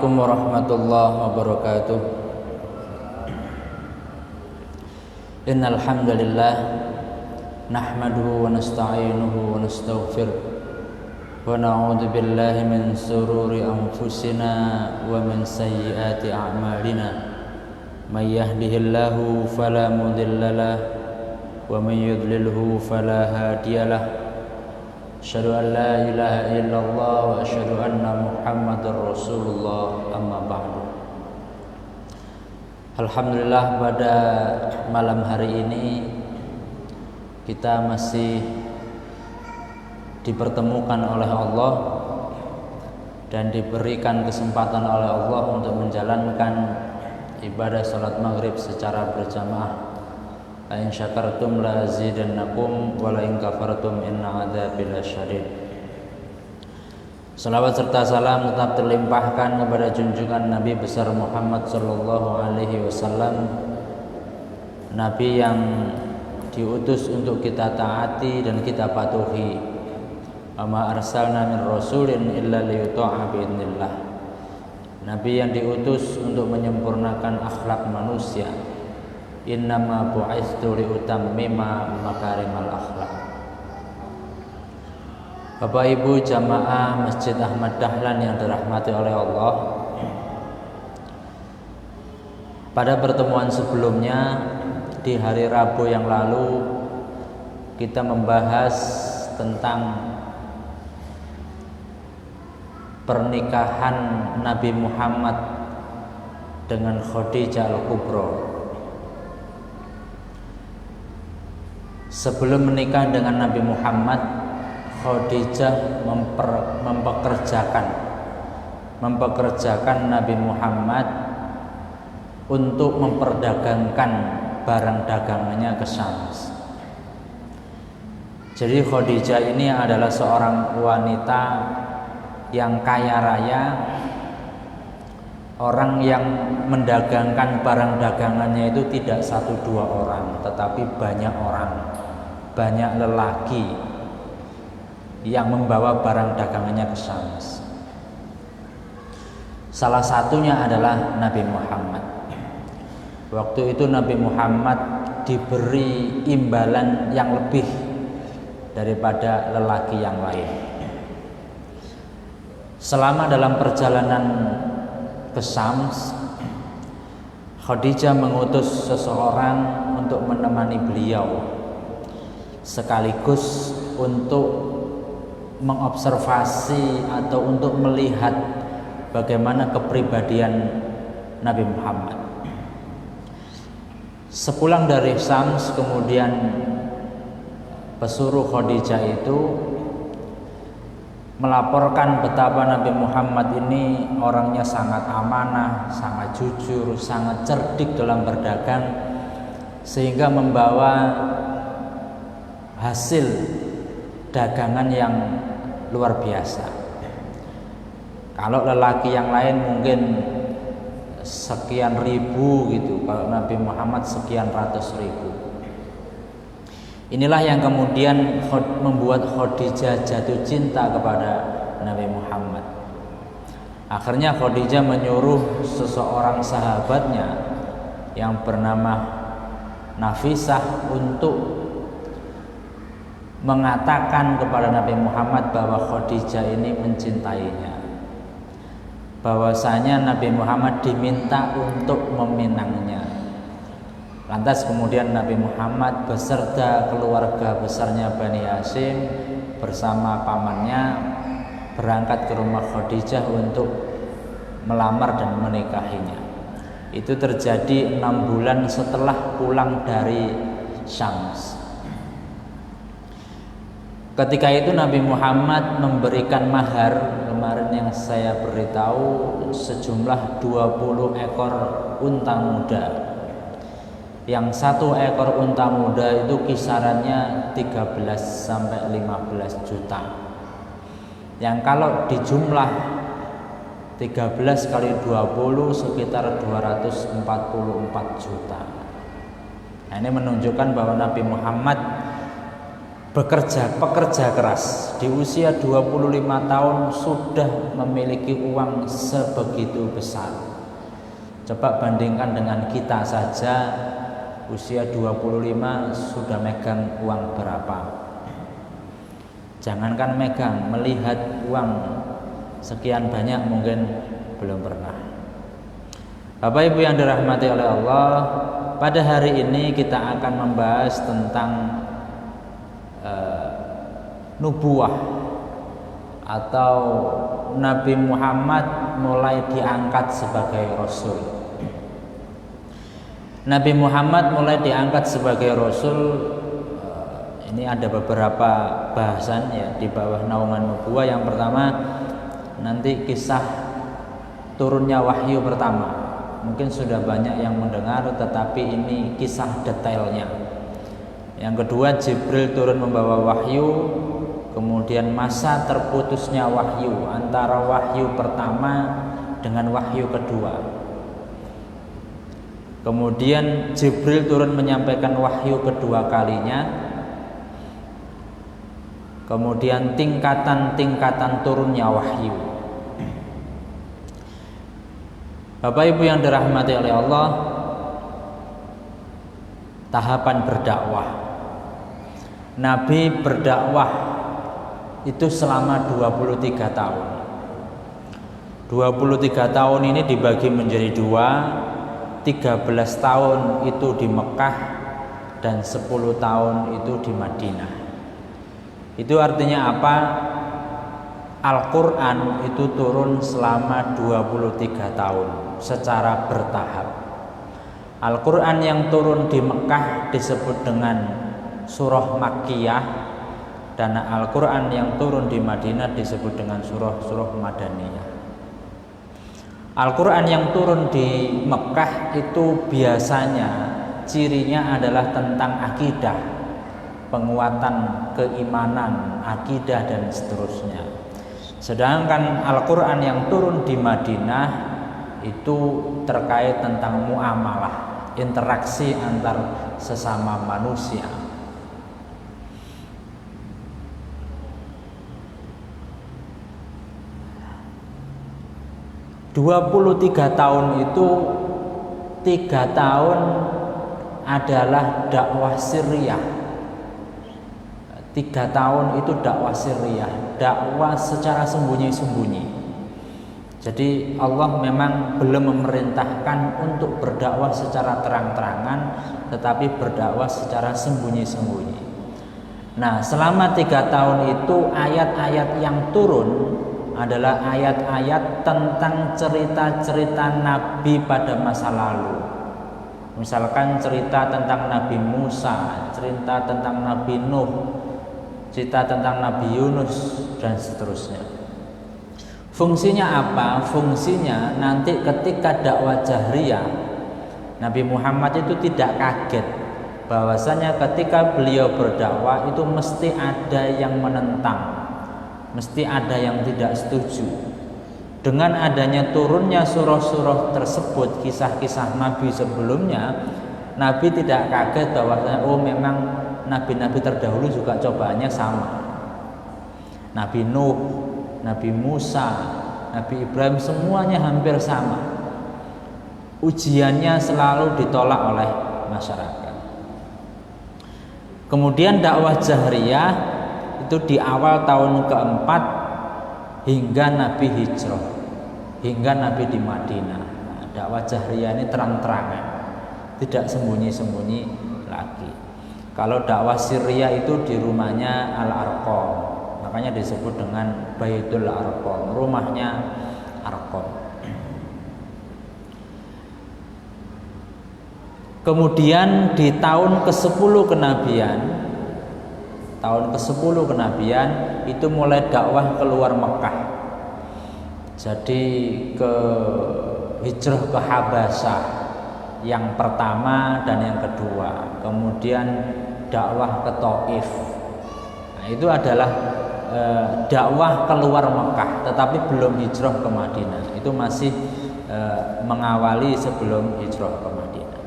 Assalamualaikum warahmatullahi wabarakatuh. Innal hamdalillah nahmaduhu wa nasta'inuhu wa nastaghfiruh wa na'udzu billahi min shururi anfusina wa min sayyiati a'malina. May yahdihillahu fala mudhillalah wa may yudlilhu fala hadiyalah. Asyhadu an la ilaha illallah wa asyhadu anna Muhammadar Rasulullah, amma ba'du. Alhamdulillah, pada malam hari ini kita masih dipertemukan oleh Allah dan diberikan kesempatan oleh Allah untuk menjalankan ibadah salat maghrib secara berjamaah. La in syakartum la azidannakum wa la in kafartum inna adzabi lasyadid. Salawat serta salam tetap terlimpahkan kepada junjungan Nabi besar Muhammad sallallahu alaihi wasallam, Nabi yang diutus untuk kita taati dan kita patuhi. Ama arsalna min rasulin illa liyuta'a bi'idznillah. Nabi yang diutus untuk menyempurnakan akhlak manusia. Innama bu'istu liutammima makarimal akhlak. Bapak Ibu jamaah Masjid Ahmad Dahlan yang dirahmati oleh Allah, pada pertemuan sebelumnya di hari Rabu yang lalu kita membahas tentang pernikahan Nabi Muhammad dengan Khadijah Al-Kubra. Sebelum menikah dengan Nabi Muhammad, Khadijah mempekerjakan Nabi Muhammad untuk memperdagangkan barang dagangannya ke Syams. Jadi Khadijah ini adalah seorang wanita yang kaya raya, orang yang mendagangkan barang dagangannya itu tidak 1-2 orang, tetapi banyak orang, banyak lelaki yang membawa barang dagangannya ke Syams. Salah satunya adalah Nabi Muhammad. Waktu itu Nabi Muhammad diberi imbalan yang lebih daripada lelaki yang lain. Selama dalam perjalanan ke Syams, Khadijah mengutus seseorang untuk menemani beliau, sekaligus untuk mengobservasi atau untuk melihat bagaimana kepribadian Nabi Muhammad. Sepulang dari Syams, kemudian pesuruh Khadijah itu melaporkan betapa Nabi Muhammad ini orangnya sangat amanah, sangat jujur, sangat cerdik dalam berdagang, sehingga membawa hasil dagangan yang luar biasa. Kalau lelaki yang lain mungkin sekian ribu gitu, kalau Nabi Muhammad sekian ratus ribu. Inilah yang kemudian membuat Khadijah jatuh cinta kepada Nabi Muhammad. Akhirnya Khadijah menyuruh seseorang sahabatnya yang bernama Nafisah untuk mengatakan kepada Nabi Muhammad bahwa Khadijah ini mencintainya, bahwasanya Nabi Muhammad diminta untuk meminangnya. Lantas kemudian Nabi Muhammad beserta keluarga besarnya Bani Hashim bersama pamannya berangkat ke rumah Khadijah untuk melamar dan menikahinya. Itu terjadi 6 bulan setelah pulang dari Syams. Ketika itu Nabi Muhammad memberikan mahar, kemarin yang saya beritahu, sejumlah 20 ekor unta muda. Yang 1 ekor unta muda itu kisarannya 13 sampai 15 juta. Yang kalau dijumlah 13 kali 20 sekitar 244 juta. Nah, ini menunjukkan bahwa Nabi Muhammad pekerja keras di usia 25 tahun sudah memiliki uang sebegitu besar. Coba bandingkan dengan kita saja, usia 25 sudah megang uang berapa. Jangankan megang, melihat uang sekian banyak mungkin belum pernah. Bapak Ibu yang dirahmati oleh Allah, pada hari ini kita akan membahas tentang nubuwah atau Nabi Muhammad mulai diangkat sebagai Rasul. Nabi Muhammad mulai diangkat sebagai Rasul. Ini ada beberapa bahasan ya di bawah naungan nubuwah. Yang pertama nanti kisah turunnya wahyu pertama. Mungkin sudah banyak yang mendengar, tetapi ini kisah detailnya. Yang kedua, Jibril turun membawa wahyu, kemudian masa terputusnya wahyu antara wahyu pertama dengan wahyu kedua. Kemudian Jibril turun menyampaikan wahyu kedua kalinya. Kemudian tingkatan-tingkatan turunnya wahyu. Bapak Ibu yang dirahmati oleh Allah, tahapan berdakwah. Nabi berdakwah itu selama 23 tahun. 23 tahun ini dibagi menjadi dua, 13 tahun itu di Mekah dan 10 tahun itu di Madinah. Itu artinya apa? Al-Quran itu turun selama 23 tahun secara bertahap. Al-Quran yang turun di Mekah disebut dengan surah Makkiyah, dan Al-Quran yang turun di Madinah disebut dengan surah Madaniyah. Al-Quran yang turun di Mekah itu biasanya cirinya adalah tentang akidah, penguatan keimanan, akidah dan seterusnya. Sedangkan Al-Quran yang turun di Madinah itu terkait tentang muamalah, interaksi antar sesama manusia. "23 tahun itu 3 tahun adalah dakwah sirriyah. 3 tahun itu dakwah sirriyah, dakwah secara sembunyi-sembunyi. Jadi Allah memang belum memerintahkan untuk berdakwah secara terang-terangan, tetapi berdakwah secara sembunyi-sembunyi. Nah, selama 3 tahun itu ayat-ayat yang turun adalah ayat-ayat tentang cerita-cerita Nabi pada masa lalu. Misalkan cerita tentang Nabi Musa, cerita tentang Nabi Nuh, cerita tentang Nabi Yunus dan seterusnya. Fungsinya apa? Fungsinya nanti ketika dakwah jahriyah, Nabi Muhammad itu tidak kaget bahwasanya ketika beliau berdakwah itu mesti ada yang menentang, mesti ada yang tidak setuju. Dengan adanya turunnya surah-surah tersebut, kisah-kisah Nabi sebelumnya, Nabi tidak kaget bahwasanya memang Nabi-Nabi terdahulu juga cobaannya sama. Nabi Nuh, Nabi Musa, Nabi Ibrahim semuanya hampir sama. Ujiannya selalu ditolak oleh masyarakat. Kemudian dakwah jahriyah itu di awal tahun keempat hingga Nabi hijrah, hingga Nabi di Madinah. Nah, dakwah jahriyah ini terang-terangan, tidak sembunyi-sembunyi lagi. Kalau dakwah sirriyah itu di rumahnya Al-Arqam, makanya disebut dengan Baitul Arqam, rumahnya Arqam. Kemudian di tahun ke-10 kenabian, itu mulai dakwah keluar Mekah. Jadi ke hijrah ke Habasyah yang pertama dan yang kedua, kemudian dakwah ke Taif. Nah, itu adalah dakwah keluar Mekah, tetapi belum hijrah ke Madinah. Itu masih mengawali sebelum hijrah ke Madinah.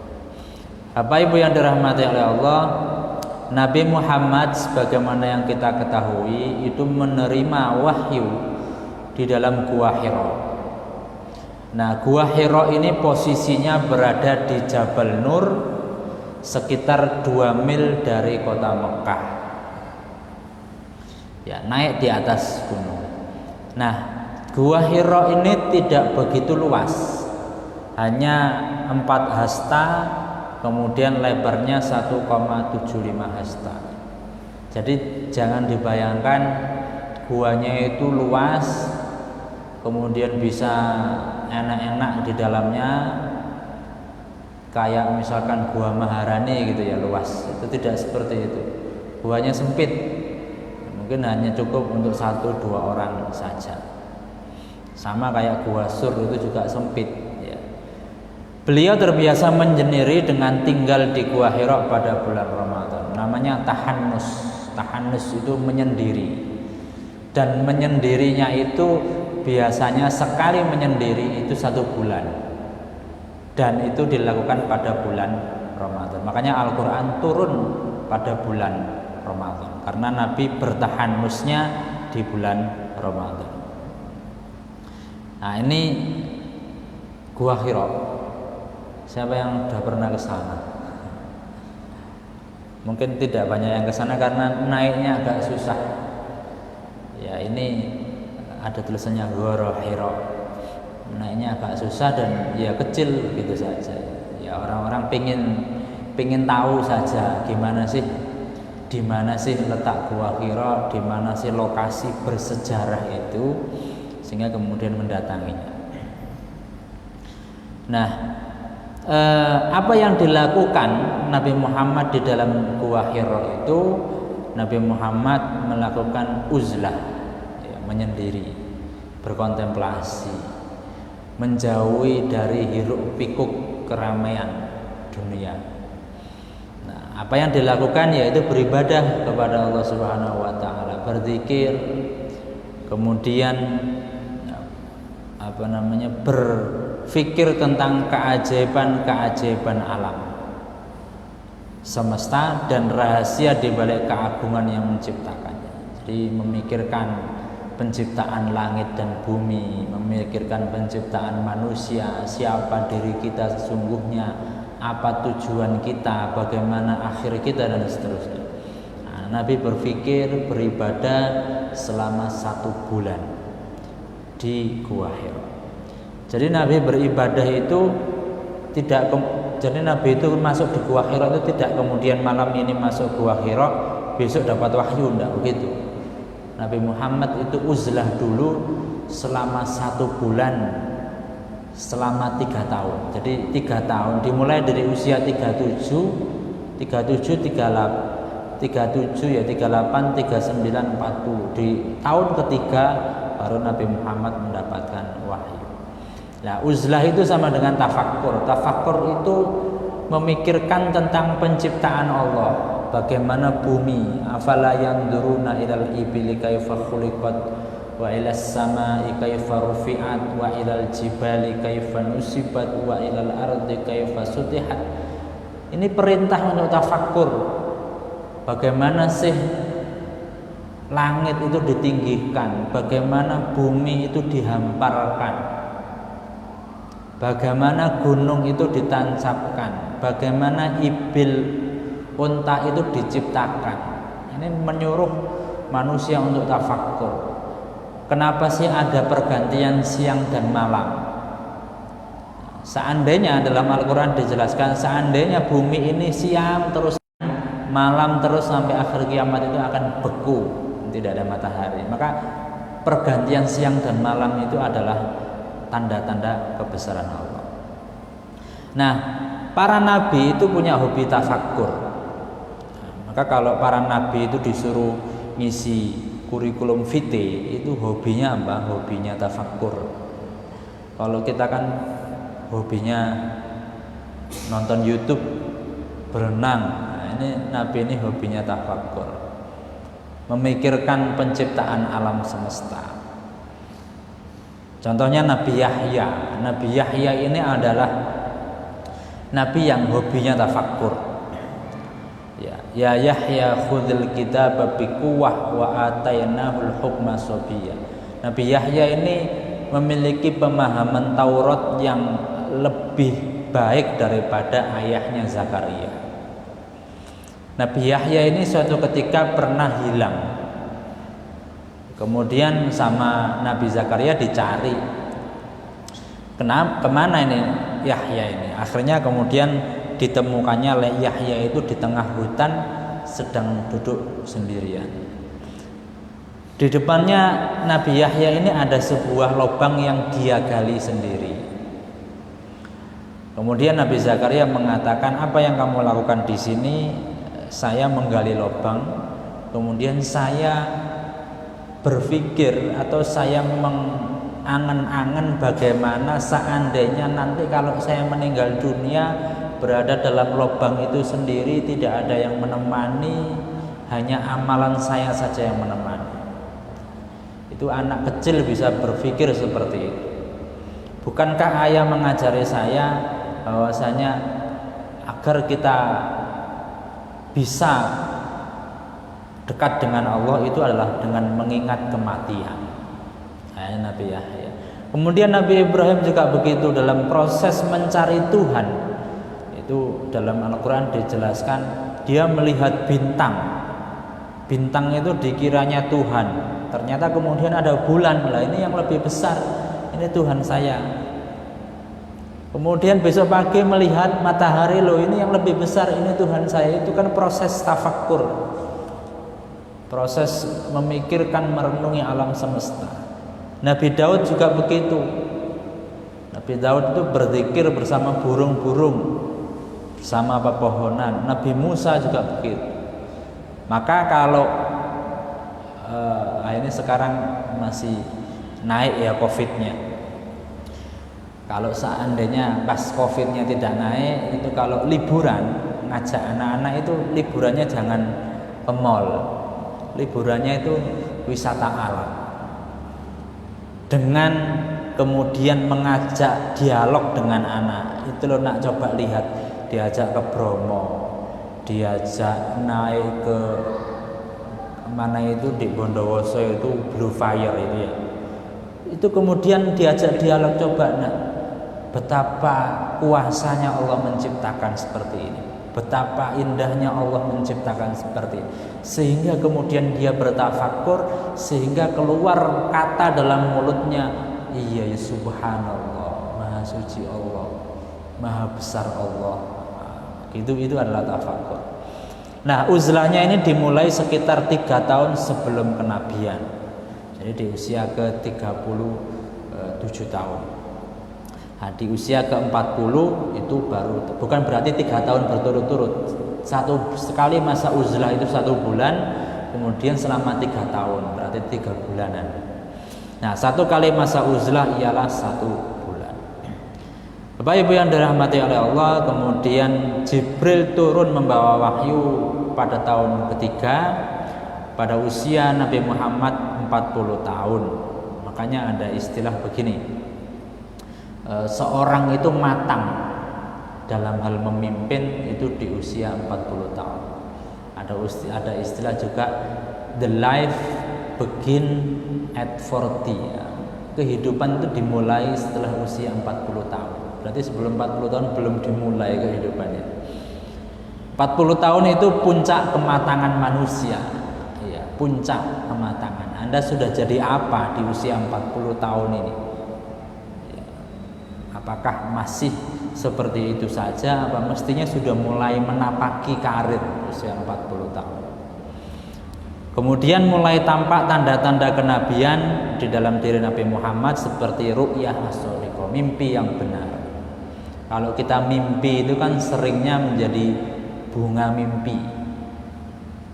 Bapak Ibu yang dirahmati oleh Allah, Nabi Muhammad sebagaimana yang kita ketahui itu menerima wahyu di dalam Gua Hira. Nah, Gua Hira ini posisinya berada di Jabal Nur, sekitar 2 mil dari kota Mekah. Ya, naik di atas gunung. Nah, Gua Hira ini tidak begitu luas, hanya 4 hasta, kemudian lebarnya 1,75 hasta. Jadi jangan dibayangkan guanya itu luas, kemudian bisa enak-enak di dalamnya, kayak misalkan Gua Maharani gitu ya, luas. Itu tidak seperti itu. Guanya sempit, mungkin hanya cukup untuk 1-2 orang saja. Sama kayak Gua Sur itu juga sempit ya. Beliau terbiasa menyendiri dengan tinggal di Gua Hira pada bulan Ramadan. Namanya tahannus. Tahannus itu menyendiri. Dan menyendirinya itu biasanya sekali menyendiri itu 1 bulan. Dan itu dilakukan pada bulan Ramadan. Makanya Al-Quran turun pada bulan Ramadan, karena Nabi bertahannusnya di bulan Ramadan. Nah, ini Gua Hira. Siapa yang sudah pernah ke sana? Mungkin tidak banyak yang ke sana karena naiknya agak susah. Ya, ini ada tulisannya Gua Hira. Naiknya agak susah dan ya kecil gitu saja. Ya, orang-orang pingin tahu saja gimana sih, di mana sih letak Gua Hira, di mana sih lokasi bersejarah itu, sehingga kemudian mendatanginya. Nah, apa yang dilakukan Nabi Muhammad di dalam Gua Hira itu, Nabi Muhammad melakukan uzlah, ya, menyendiri, berkontemplasi, menjauhi dari hiruk pikuk keramaian dunia. Nah, apa yang dilakukan yaitu beribadah kepada Allah Subhanahu wa taala, berzikir, kemudian berpikir tentang keajaiban-keajaiban alam semesta dan rahasia di balik keagungan yang menciptakannya. Jadi memikirkan penciptaan langit dan bumi, memikirkan penciptaan manusia, siapa diri kita sesungguhnya, apa tujuan kita, bagaimana akhir kita, dan seterusnya. Nah, Nabi berpikir, beribadah selama 1 bulan di Gua Hira. Jadi Nabi beribadah itu jadi Nabi itu masuk di Gua Hira itu tidak kemudian malam ini masuk Gua Hira, besok dapat wahyu, enggak begitu. Nabi Muhammad itu uzlah dulu selama 1 bulan, selama 3 tahun. Jadi 3 tahun dimulai dari usia 37, 38, 39, 40. Di tahun ketiga baru Nabi Muhammad mendapatkan wahyu. Nah, uzlah itu sama dengan tafakkur. Tafakkur itu memikirkan tentang penciptaan Allah, bagaimana bumi, afala yanzuruna ilal ibili kaifa khuliqat wa ilas samai kaifa rufi'at wa ilal jibali kaifa nusibat wa ilal ardi kaifa sutihat. Ini perintah untuk tafakkur. Bagaimana sih langit itu ditinggikan, bagaimana bumi itu dihamparkan, bagaimana gunung itu ditancapkan, bagaimana ibil unta itu diciptakan. Ini menyuruh manusia untuk tafakkur. Kenapa sih ada pergantian siang dan malam? Seandainya dalam Al-Quran dijelaskan, seandainya bumi ini siang terus, malam terus sampai akhir kiamat itu akan beku, tidak ada matahari. Maka pergantian siang dan malam itu adalah tanda-tanda kebesaran Allah. Nah, para nabi itu punya hobi tafakkur. Maka kalau para nabi itu disuruh ngisi kurikulum vitae, itu hobinya apa? Hobinya tafakkur. Kalau kita kan hobinya nonton YouTube, berenang. Nah, ini nabi ini hobinya tafakkur, memikirkan penciptaan alam semesta. Contohnya Nabi Yahya. Nabi Yahya ini adalah nabi yang hobinya tafakkur. Ya Yahya khudhil kitaba biquwwah wa atainahul hukma sabiyya. Nabi Yahya ini memiliki pemahaman Taurat yang lebih baik daripada ayahnya Zakaria. Nabi Yahya ini suatu ketika pernah hilang. Kemudian sama Nabi Zakaria dicari. Kemana ini Yahya ini? Akhirnya kemudian ditemukannya Yahya itu di tengah hutan sedang duduk sendirian. Di depannya Nabi Yahya ini ada sebuah lubang yang dia gali sendiri. Kemudian Nabi Zakaria mengatakan, apa yang kamu lakukan di sini? Saya menggali lubang. Kemudian saya berpikir atau saya mengangan-angan bagaimana seandainya nanti kalau saya meninggal dunia berada dalam lubang itu sendiri, tidak ada yang menemani, hanya amalan saya saja yang menemani. Itu anak kecil bisa berpikir seperti itu. Bukankah ayah mengajari saya bahwasanya agar kita bisa dekat dengan Allah itu adalah dengan mengingat kematian. Nabi Yahya. Kemudian Nabi Ibrahim juga begitu dalam proses mencari Tuhan. Itu dalam Al-Quran dijelaskan dia melihat bintang. Bintang itu dikiranya Tuhan. Ternyata kemudian ada bulan. Lah ini yang lebih besar. Ini Tuhan saya. Kemudian besok pagi melihat matahari, loh ini yang lebih besar, ini Tuhan saya. Itu kan proses tafakkur, proses memikirkan, merenungi alam semesta. Nabi Daud juga begitu. Nabi Daud itu berzikir bersama burung-burung, bersama pepohonan. Nabi Musa juga begitu. Maka kalau ini sekarang masih naik ya COVID-nya. Kalau seandainya pas COVID-nya tidak naik, itu kalau liburan ngajak anak-anak itu liburannya jangan ke mall, liburannya itu wisata alam. Dengan kemudian mengajak dialog dengan anak, itu lo nak coba lihat, diajak ke Bromo, diajak naik ke mana itu di Bondowoso itu Blue Fire itu ya. Itu kemudian diajak dialog, coba nak, betapa kuasanya Allah menciptakan seperti ini, betapa indahnya Allah menciptakan seperti ini, sehingga kemudian dia bertafakur, sehingga keluar kata dalam mulutnya, iya ya subhanallah, maha suci Allah, maha besar Allah. Itu adalah tafakur. Nah, uzlahnya ini dimulai sekitar 3 tahun sebelum kenabian. Jadi di usia ke-37 tahun. Nah, di usia ke-40 itu baru, bukan berarti 3 tahun berturut-turut. Satu sekali masa uzlah itu 1 bulan, kemudian selama 3 tahun, berarti 3 bulanan. Nah, 1 kali masa uzlah ialah 1 bulan. Bapak Ibu yang dirahmati oleh Allah, kemudian Jibril turun membawa wahyu pada tahun ketiga, pada usia Nabi Muhammad 40 tahun. Makanya ada istilah begini, seorang itu matang dalam hal memimpin itu di usia 40 tahun. Ada istilah juga, the life begin at 40 ya. Kehidupan itu dimulai setelah usia 40 tahun. Berarti sebelum 40 tahun belum dimulai kehidupannya. 40 tahun itu puncak kematangan manusia ya, puncak kematangan. Anda sudah jadi apa di usia 40 tahun ini? Apakah masih seperti itu saja, apa mestinya sudah mulai menapaki karir usia 40 tahun. Kemudian mulai tampak tanda-tanda kenabian di dalam diri Nabi Muhammad seperti ru'yah as-shadiqah, mimpi yang benar. Kalau kita mimpi itu kan seringnya menjadi bunga mimpi.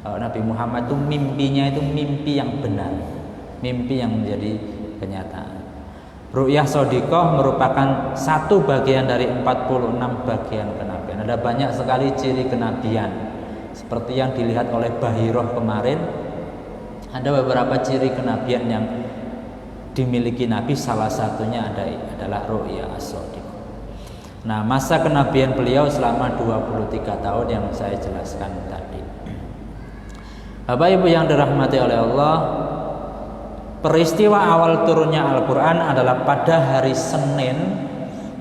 Kalau Nabi Muhammad itu mimpinya itu mimpi yang benar, mimpi yang menjadi kenyataan. Ru'yah shadiqah merupakan satu bagian dari 46 bagian kenabian. Ada banyak sekali ciri kenabian, seperti yang dilihat oleh Bahiroh kemarin. Ada beberapa ciri kenabian yang dimiliki Nabi, salah satunya adalah ru'yah as-shadiqah. Nah, masa kenabian beliau selama 23 tahun yang saya jelaskan tadi. Bapak Ibu yang dirahmati oleh Allah, peristiwa awal turunnya Al-Quran adalah pada hari Senin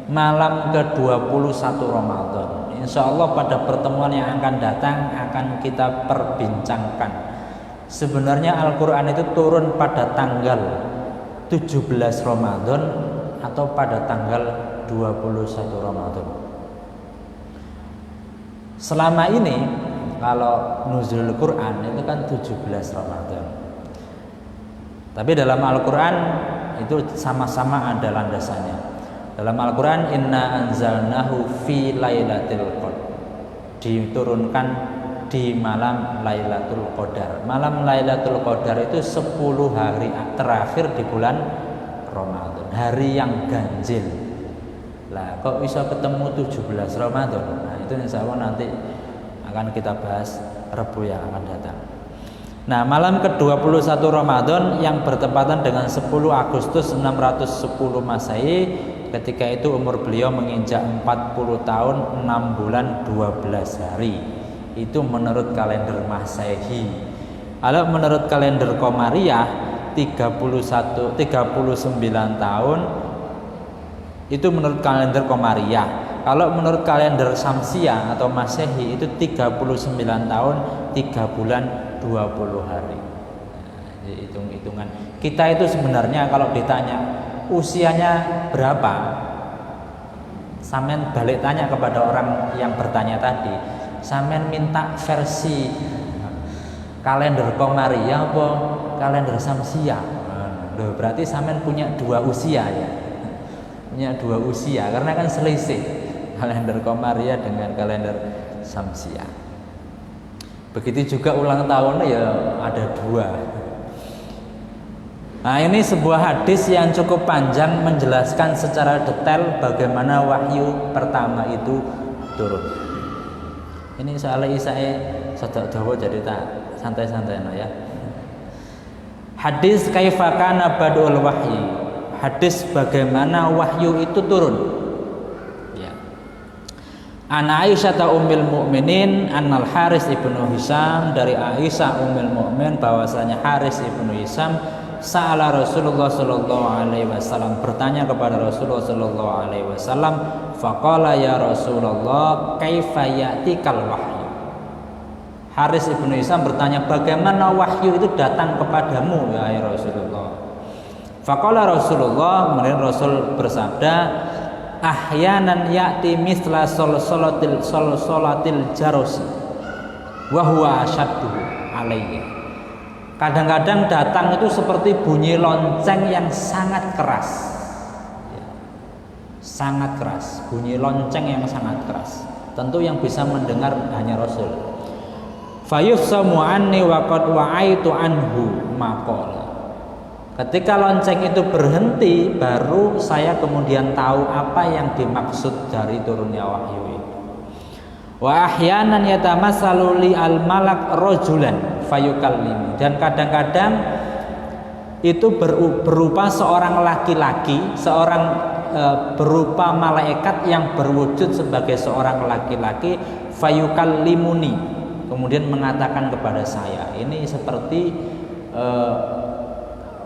malam ke-21 Ramadan. Insya Allah pada pertemuan yang akan datang akan kita perbincangkan. Sebenarnya Al-Quran itu turun pada tanggal 17 Ramadan atau pada tanggal 21 Ramadan. Selama ini kalau nuzul Quran itu kan 17 Ramadan. Tapi dalam Al-Quran itu sama-sama ada landasannya. Dalam Al-Quran, inna anzalnahu fi lailatul qadar, diturunkan di malam Lailatul Qadar. Malam Lailatul Qadar itu 10 hari terakhir di bulan Ramadan, hari yang ganjil. Lah kok bisa ketemu 17 Ramadan? Nah, itu insya Allah nanti akan kita bahas Rabu yang akan datang. Nah, malam ke-21 Ramadan yang bertepatan dengan 10 Agustus 610 Masehi, ketika itu umur beliau menginjak 40 tahun 6 bulan 12 hari. Itu menurut kalender Masehi. Kalau menurut kalender Komariah 39 tahun itu menurut kalender Komariah. Kalau menurut kalender Samsiah atau Masehi itu 39 tahun 3 bulan 20 hari. Nah, hitung-hitungan. Kita itu sebenarnya kalau ditanya usianya berapa, sampean balik tanya kepada orang yang bertanya tadi, sampean minta versi kalender Komariah apa kalender Samsiah? Loh, berarti sampean punya 2 usia ya. Punya 2 usia karena kan selisih kalender Komariah dengan kalender Samsiah. Begitu juga ulang tahunnya ya ada 2. Nah, ini sebuah hadis yang cukup panjang menjelaskan secara detail bagaimana wahyu pertama itu turun. Ini soalnya saya sedok dawa jadi tak santai-santai no ya. Hadis kaifa kana badul wahyi. Hadis bagaimana wahyu itu turun. Ya. An Aisyah ummul mukminin annal Haris ibnu Hisam, dari Aisyah ummul mukmin bahwasanya Haris ibnu Hisam sa'ala Rasulullah sallallahu alaihi wasallam, bertanya kepada Rasulullah sallallahu alaihi wasallam, faqala ya Rasulullah kaifa ya'tikal wahyu. Haris ibnu Hisam bertanya, bagaimana wahyu itu datang kepadamu ya Rasulullah. Faqala Rasulullah, kemudian Rasul bersabda, ahyanan ya'ti mithla salatil jarosi wa huwa asyaddu alayya. Kadang-kadang datang itu seperti bunyi lonceng yang sangat keras. Sangat keras, bunyi lonceng yang sangat keras. Tentu yang bisa mendengar hanya Rasul. Fayufsamu anni wa qad wa'aitu anhu maqala. Ketika lonceng itu berhenti, baru saya kemudian tahu apa yang dimaksud dari turunnya wahyu itu. Wa ahyanan yatamassalu li al malak rajulan fayukallim, dan kadang-kadang itu berupa seorang laki-laki, berupa malaikat yang berwujud sebagai seorang laki-laki, fayukallimuni, kemudian mengatakan kepada saya. Ini seperti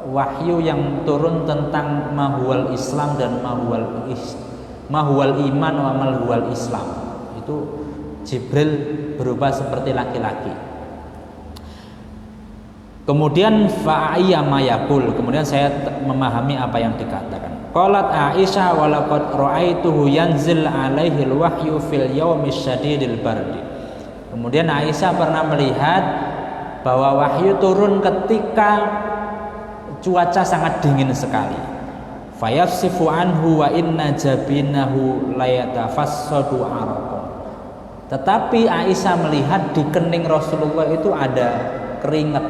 wahyu yang turun tentang mahwal Islam dan mahwal iman wa mahwal Islam. Itu Jibril berubah seperti laki-laki. Kemudian fa'iyya mayakul, kemudian saya memahami apa yang dikatakan. Qalat Aisyah wa laqad ra'aituhu yanzil alaihi alwahyu fil yaumi syadidil bardi. Kemudian Aisyah pernah melihat bahwa wahyu turun ketika cuaca sangat dingin sekali. Fayafsifu anhu wa inna jabinahu layatafassadu araqan. Tetapi Aisyah melihat di kening Rasulullah itu ada keringat,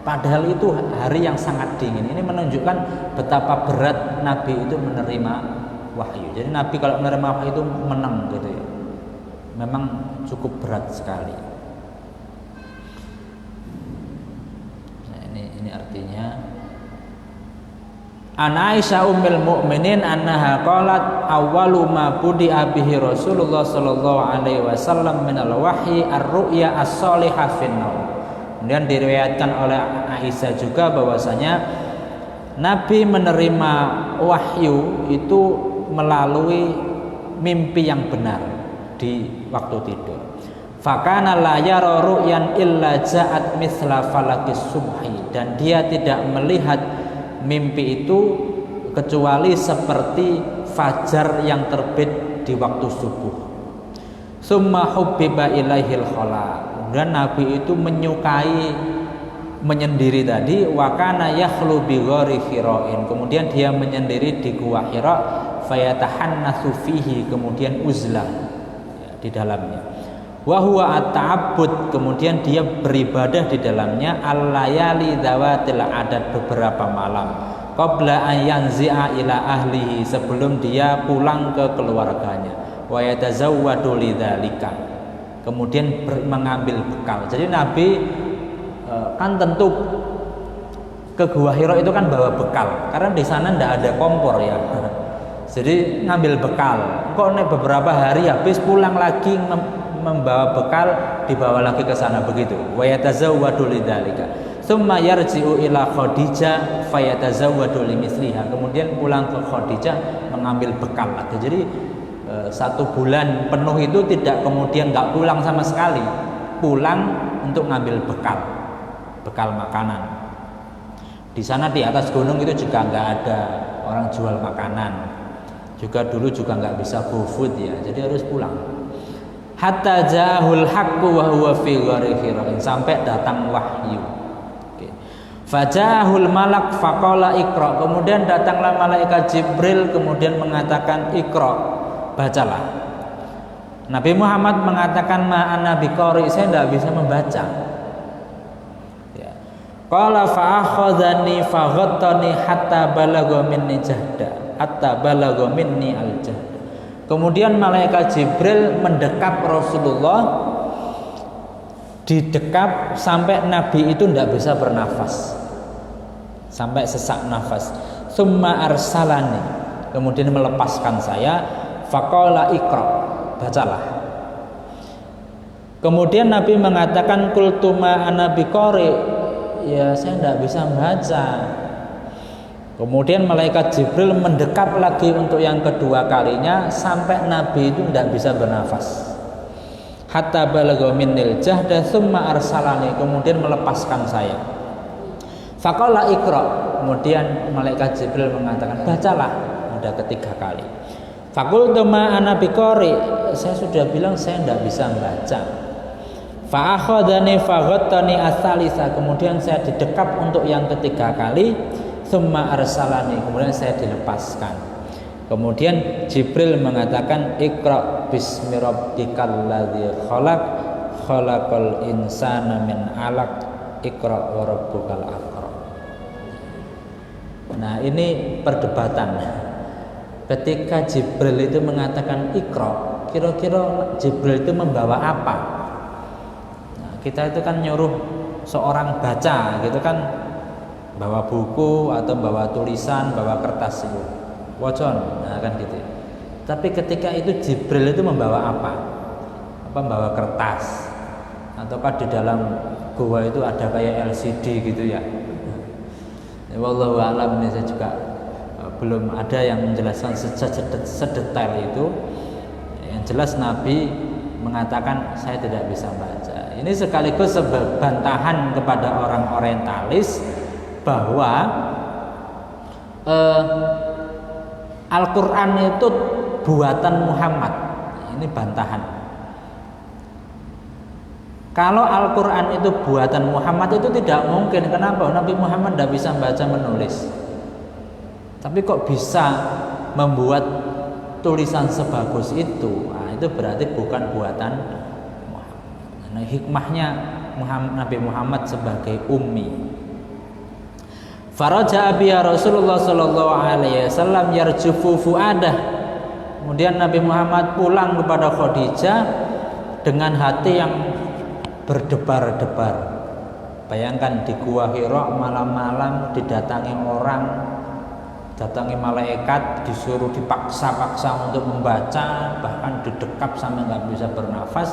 padahal itu hari yang sangat dingin. Ini menunjukkan betapa berat Nabi itu menerima wahyu. Jadi Nabi kalau menerima wahyu itu menang gitu ya. Memang cukup berat sekali. Nah, ini artinya An Aisyah ummul mukminin annaha qalat awwalu ma budi'a bihi Rasulullah sallallahu alaihi wasallam minal wahyi ar-ru'ya as-shalihah fin naum. Kemudian diriwayatkan oleh Aisyah juga bahwasanya Nabi menerima wahyu itu melalui mimpi yang benar di waktu tidur. Fakana la yara ru'yan illa ja'at mithla falakis subhi, dan dia tidak melihat mimpi itu kecuali seperti fajar yang terbit di waktu subuh. Summa hubbiba ilaihil khala, dan Nabi itu menyukai menyendiri tadi. Wakana yakhlu bi ghari Hira'in, kemudian dia menyendiri di gua Hira. Fayatahannatsu fihi, kemudian uzlah di dalamnya. Wa huwa at-ta'abbud, kemudian dia beribadah di dalamnya al-layali dzawatil adad, beberapa malam, qabla an yanzi'a ila ahlihi, sebelum dia pulang ke keluarganya, wa yatazawwadu lidzalika, kemudian mengambil bekal. Jadi Nabi kan tentu ke Gua Hira itu kan bawa bekal, karena di sana ndak ada kompor ya. Jadi ngambil bekal. Kok nek beberapa hari habis pulang lagi membawa bekal, dibawa lagi ke sana begitu. Wa yatazawwadu lidzalika. Tsumma yarji'u ila Khadijah fayatazawwadu limithliha. Kemudian pulang ke Khadijah mengambil bekal lagi. Jadi 1 bulan penuh itu tidak kemudian nggak pulang sama sekali. Pulang untuk ngambil bekal makanan. Di sana di atas gunung itu juga nggak ada orang jual makanan. Juga dulu juga nggak bisa GoFood ya, jadi harus pulang. Hatta ja'ahul haqqu wa huwa fi ghari Hira'in, sampai datang wahyu. Faja'ahul malak faqala iqra, kemudian datanglah malaikat Jibril kemudian mengatakan iqra, bacalah. Nabi Muhammad mengatakan ma ana biqari, saya tidak bisa membaca. Ya. Qala fa akhadhani fa ghattani hatta balagha minni jahda, hatta balagha minni al-jahd. Kemudian malaikat Jibril mendekap Rasulullah, didekap sampai Nabi itu tidak bisa bernafas, sampai sesak nafas. Summa arsalani, kemudian melepaskan saya. Faqala iqra, bacalah. Kemudian Nabi mengatakan qultuma ana biqari, ya saya tidak bisa membaca. Kemudian malaikat Jibril mendekap lagi untuk yang kedua kalinya sampai Nabi itu tidak bisa bernafas. Hatta balagha minnil jahda tsumma arsalani, kemudian melepaskan saya. Faqala iqra, kemudian malaikat Jibril mengatakan bacalah, ada ketiga kali. Faqultu ma ana biqari, saya sudah bilang saya tidak bisa membaca. Fa akhadhani fa ghattani ats-tsalitsah, kemudian saya didekap untuk yang ketiga kali. Tsumma arsalani, kemudian saya dilepaskan. Kemudian Jibril mengatakan iqra bismi rabbikal ladzi khalaq, khalaqal insana min 'alaq, iqra wa rabbukal akram. Nah, ini perdebatan. Ketika Jibril itu mengatakan iqra, kira-kira Jibril itu membawa apa? Nah, kita itu kan nyuruh seorang baca gitu kan, bawa buku atau bawa tulisan, bawa kertas itu, wacon, nah kan gitu. Tapi ketika itu Jibril itu membawa apa? Membawa kertas, ataukah di dalam gua itu ada kayak LCD gitu ya? Wallahu a'lam, ini saya juga belum ada yang menjelaskan sedetail itu. Yang jelas Nabi mengatakan saya tidak bisa baca. Ini sekaligus sebuah bantahan kepada orang orientalis bahwa Al-Quran itu buatan Muhammad. Ini bantahan. Kalau Al-Quran itu buatan Muhammad itu tidak mungkin. Kenapa? Nabi Muhammad tidak bisa baca menulis. Tapi kok bisa membuat tulisan sebagus itu? Nah, itu berarti bukan buatan Muhammad. Nah, hikmahnya Nabi Muhammad sebagai ummi. Faraja biya Rasulullah sallallahu alaihi wasallam yarjufu fuadah. Kemudian Nabi Muhammad pulang kepada Khadijah dengan hati yang berdebar-debar. Bayangkan di Gua Hira malam-malam didatangi orang datangi malaikat, disuruh dipaksa-paksa untuk membaca, bahkan didekap sampai nggak bisa bernafas,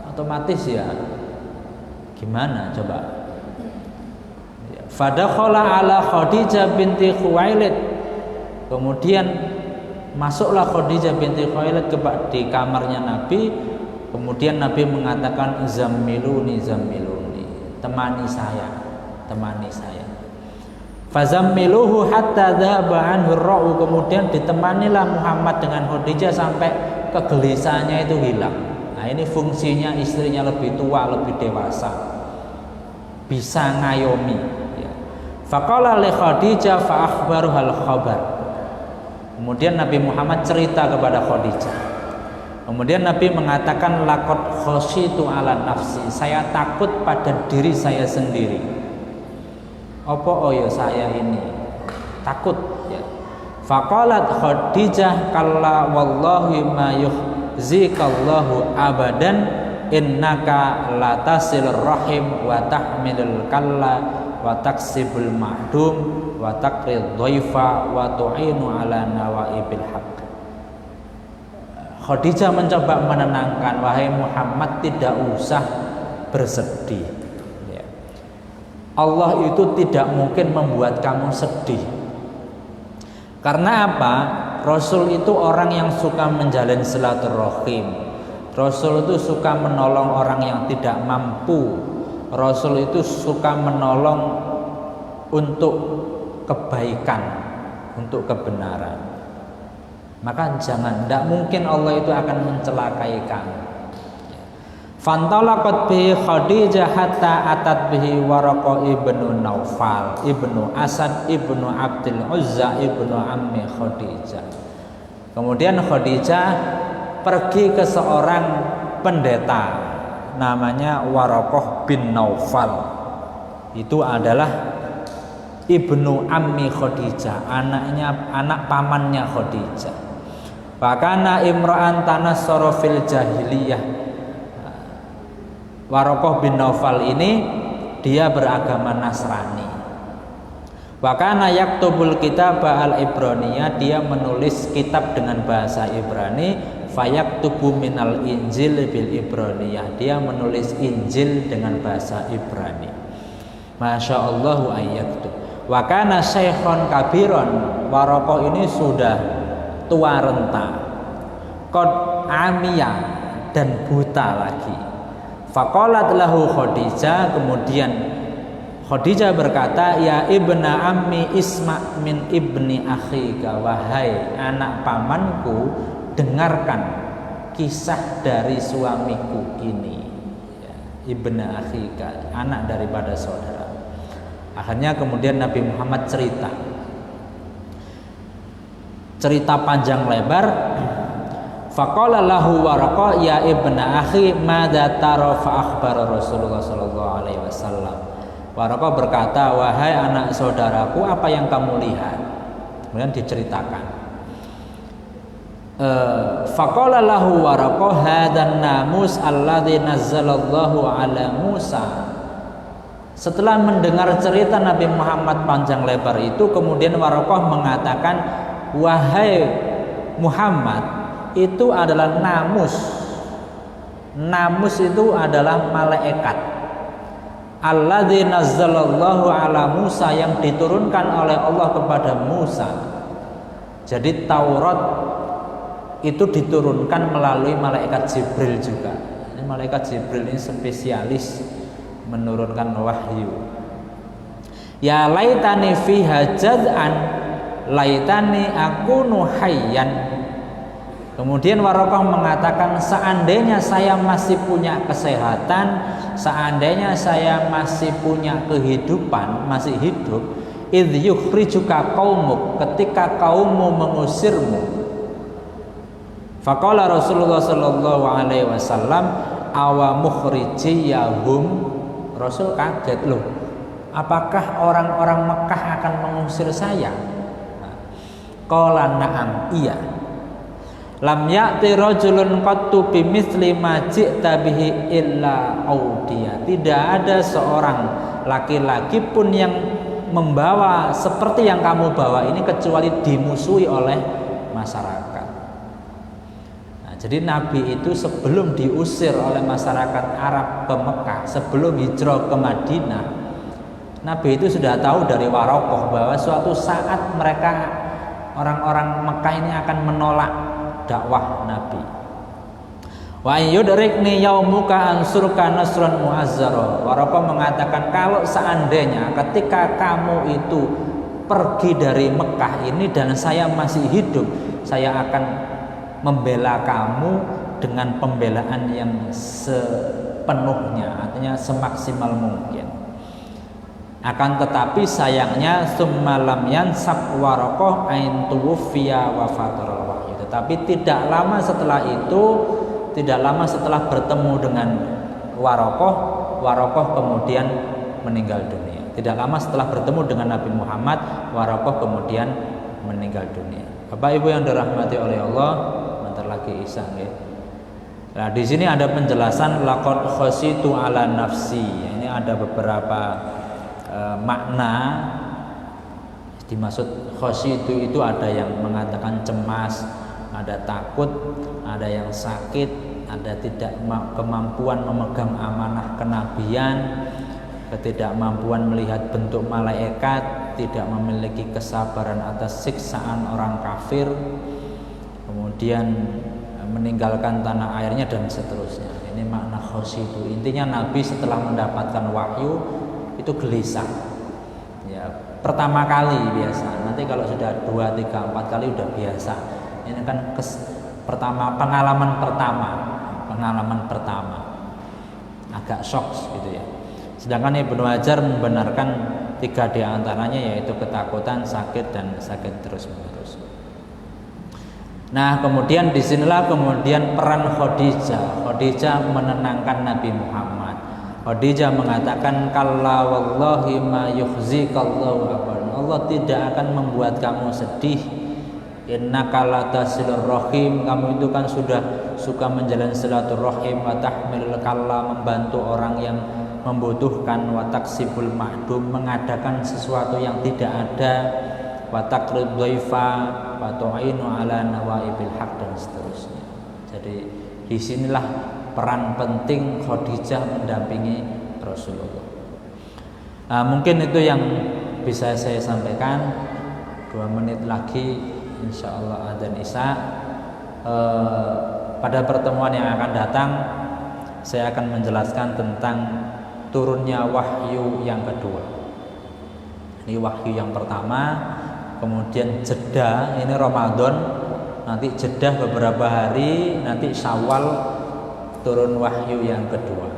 otomatis ya gimana coba? Fadakhala ala Khadijah binti Khuwailid, kemudian masuklah Khadijah binti Khuwailid di kamarnya Nabi. Kemudian Nabi mengatakan zammiluni, temani saya. Fazammiluhu hatta dhaba anhu ar-ra'u, kemudian ditemanilah Muhammad dengan Khadijah sampai kegelisahannya itu hilang. Nah, ini fungsinya istrinya lebih tua, lebih dewasa, bisa ngayomi. Faqala li Khadijah fa akhbaruhal khabar. Kemudian Nabi Muhammad cerita kepada Khadijah. Kemudian Nabi mengatakan laqad khasyitu ala nafsi, saya takut pada diri saya sendiri. Apa ya saya ini takut ya. Faqalat Khadijah kalla wallahi ma yukhzikallahu abadan innaka latasil rahim wa tahmilul kalla wa taksibul mahdum wa taqrid dhaifa wa tu'inu ala nawaibil haqq. Khadijah mencoba menenangkan, wahai Muhammad, tidak usah bersedih ya. Allah itu tidak mungkin membuat kamu sedih. Karena apa? Rasul itu orang yang suka menjalin silaturahim. Rasul itu suka menolong orang yang tidak mampu. Rasul itu suka menolong untuk kebaikan, untuk kebenaran. Maka tidak mungkin Allah itu akan mencelakai kamu. Fantalaqat bihi Khadijah hatta atat bihi Waraqah ibnu Naufal ibnu Asad ibnu Abdul Uzza ibnu ammi Khadijah. Kemudian Khadijah pergi ke seorang pendeta namanya Waraqah bin Naufal. Itu adalah ibnu ammi Khadijah, anak pamannya Khadijah. Fakana imra'an tanassara fil jahiliyah. Waraqah bin Naufal ini dia beragama Nasrani. Wakana yaktubul kitaba al-Ibraniyah, dia menulis kitab dengan bahasa Ibrani. Fayaktubu minal Injil bil Ibraniyah, dia menulis Injil dengan bahasa Ibrani. Masya Allahu ayyaktub. Wakana syekhon kabiron, Waraqah ini sudah tua renta, qad amiyah, dan buta lagi. Faqalat lahu Khadijah, kemudian Khadijah berkata, ya ibna ammi isma' min ibni akhika, wahai anak pamanku, dengarkan kisah dari suamiku ini ya, ibna akhika, anak daripada saudara. Akhirnya kemudian Nabi Muhammad cerita panjang lebar. Faqala lahu Waraqah, ya ibna akhi madza tara, fa akhbara Rasulullah sallallahu alaihi wasallam. Waraqah berkata, wahai anak saudaraku, apa yang kamu lihat? Kemudian diceritakan. Faqala lahu Waraqah, hadan namus alladzi nazzalallahu ala Musa. Setelah mendengar cerita Nabi Muhammad panjang lebar itu, kemudian Waraqah mengatakan, wahai Muhammad, itu adalah namus. Namus itu adalah malaikat. Alladzi nazzalallahu ala Musa, yang diturunkan oleh Allah kepada Musa. Jadi Taurat itu diturunkan melalui malaikat Jibril juga. Ini malaikat Jibril ini spesialis menurunkan wahyu. Ya laitani fiha jaz'an, laitani akunu hayyan. Kemudian Waraqah mengatakan, seandainya saya masih punya kesehatan, seandainya saya masih punya kehidupan, masih hidup, idh yukhrijuka qaumuk, ketika kaummu mengusirmu. Faqala Rasulullah sallallahu alaihi wasallam, awa mukhrijiyahum. Rasul kaget, loh, apakah orang-orang Mekah akan mengusir saya? Qala na'am, iya. Lam ya'ti rajulun qattu bimithli ma ji'ta bihi illa audiya. Tidak ada seorang laki-laki pun yang membawa seperti yang kamu bawa ini kecuali dimusuhi oleh masyarakat. Nah, jadi Nabi itu sebelum diusir oleh masyarakat Arab ke Mekah, sebelum hijrah ke Madinah, Nabi itu sudah tahu dari Warokoh bahwa suatu saat mereka orang-orang Mekah ini akan menolak dakwah Nabi. Wa yudrikni yaumuka ansurka nasran muazzara. Warokoh mengatakan kalau seandainya ketika kamu itu pergi dari Mekah ini dan saya masih hidup, saya akan membela kamu dengan pembelaan yang sepenuhnya, artinya semaksimal mungkin. Akan tetapi sayangnya summalam yansab Warokoh ain tuwfiya wa fataral wahyu. Tetapi tidak lama setelah itu, tidak lama setelah bertemu dengan Warokoh kemudian meninggal dunia. Tidak lama setelah bertemu dengan Nabi Muhammad, Warokoh kemudian meninggal dunia. Bapak Ibu yang dirahmati oleh Allah, bentar lagi isya ya. Nah, di sini ada penjelasan laqad khasitu ala nafsi. Ini ada beberapa makna. Dimaksud khasitu itu ada yang mengatakan cemas, ada takut, ada yang sakit, ada tidak kemampuan memegang amanah kenabian, ketidakmampuan melihat bentuk malaikat, tidak memiliki kesabaran atas siksaan orang kafir, kemudian meninggalkan tanah airnya dan seterusnya. Ini makna khasitu. Intinya Nabi setelah mendapatkan wahyu itu gelisah. Ya, pertama kali biasa. Nanti kalau sudah 2, 3, 4 kali udah biasa. Ini kan pengalaman pertama agak shock gitu ya. Sedangkan Ibnu Hajar membenarkan 3 diantaranya, yaitu ketakutan, sakit, dan sakit terus menerus. Nah, kemudian disinilah kemudian peran Khadijah menenangkan Nabi Muhammad. Khadijah mengatakan kalla wallahi ma yukhzikallahu abadan. Allah tidak akan membuat kamu sedih. Innaka latasilur rahim, kamu itu kan sudah suka menjalin silaturahim, wa tahmilul kalla, membantu orang yang membutuhkan, wa taksibul ma'dum, mengadakan sesuatu yang tidak ada, wa taqrid dhaifa, wa tu'inu ala nawaibil haq, dan seterusnya. Jadi disinilah peran penting Khadijah mendampingi Rasulullah. Nah, mungkin itu yang bisa saya sampaikan. 2 menit lagi insyaallah adzan isya. Pada pertemuan yang akan datang saya akan menjelaskan tentang turunnya wahyu yang kedua. Ini wahyu yang pertama, kemudian jeda, ini Ramadan, nanti jeda beberapa hari, nanti Syawal turun wahyu yang kedua.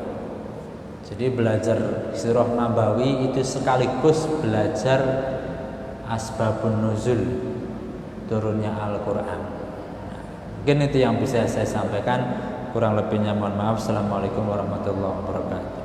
Jadi belajar sirah nabawi itu sekaligus belajar asbabun nuzul turunnya Al-Quran. Mungkin itu yang bisa saya sampaikan, kurang lebihnya mohon maaf. Assalamualaikum warahmatullahi wabarakatuh.